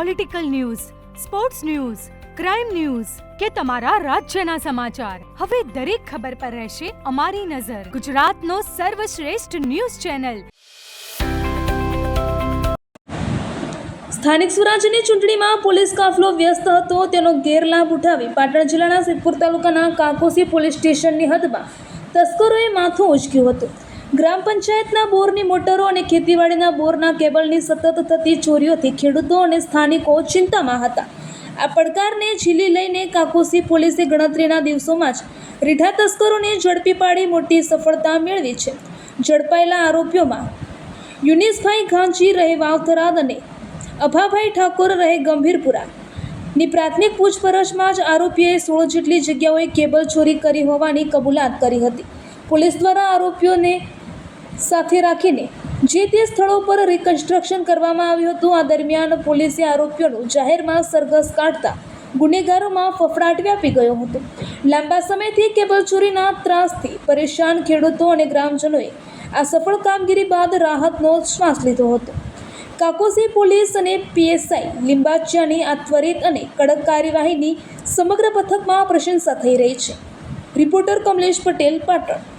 Political news, sports news, crime news કે તમારા રાજ્યના સમાચાર, હવે દરેક ખબર પર રહેશે અમારી નજર. ગુજરાતનો સર્વશ્રેષ્ઠ ન્યૂઝ ચેનલ. સ્થાનિક સ્વરાજ્યની ચૂંટણીમાં પોલીસ કાફલો વ્યસ્ત હતો. તેનો ગેરલાભ ઉઠાવી પાટણ જિલ્લાના સિદ્ધપુર તાલુકાના કાકોસી પોલીસ સ્ટેશનની હદમાં તસ્કરોએ માથું ઉંચક્યું હતું. ગ્રામ પંચાયતના બોરની મોટરો અને ખેતીવાડીના બોરના કેબલની સતત થતી ચોરીઓથી ખેડૂતો અને સ્થાનિકો ચિંતામાં હતા. આ પડકારને ઝીલી લઈને કાકોસી પોલીસે ગણતરીના દિવસોમાં જ રીઢા તસ્કરોને ઝડપી પાડી મોટી સફળતા મેળવી છે. ઝડપાયેલા આરોપીઓમાં યુનિસભાઈ ઘાંચી રહે વાવથરાદ અને અભાભાઈ ઠાકોર રહે ગંભીરપુરાની પ્રાથમિક પૂછપરછમાં જ આરોપીએ 16 જેટલી જગ્યાઓએ કેબલ ચોરી કરી હોવાની કબૂલાત કરી હતી. પોલીસ દ્વારા આરોપીઓને સાથે રાખીને જે તે સ્થળો પર રિકન્સ્ટ્રક્શન કરવામાં આવ્યું હતું. આ દરમિયાન પોલીસે આરોપીઓનું જાહેરમાં સરઘસ કાઢતા ગુનેગારોમાં ફફડાટ વ્યાપી ગયો હતો. લાંબા સમયથી કેબલ ચોરીના ત્રાસથી પરેશાન ખેડૂતો અને ગ્રામજનોએ આ સફળ કામગીરી બાદ રાહતનો શ્વાસ લીધો હતો. કાકોસી પોલીસ અને પીએસઆઈ લિંબાચિયાની આ ત્વરિત અને કડક કાર્યવાહીની સમગ્ર પથકમાં પ્રશંસા થઈ રહી છે. રિપોર્ટર કમલેશ પટેલ, પાટણ.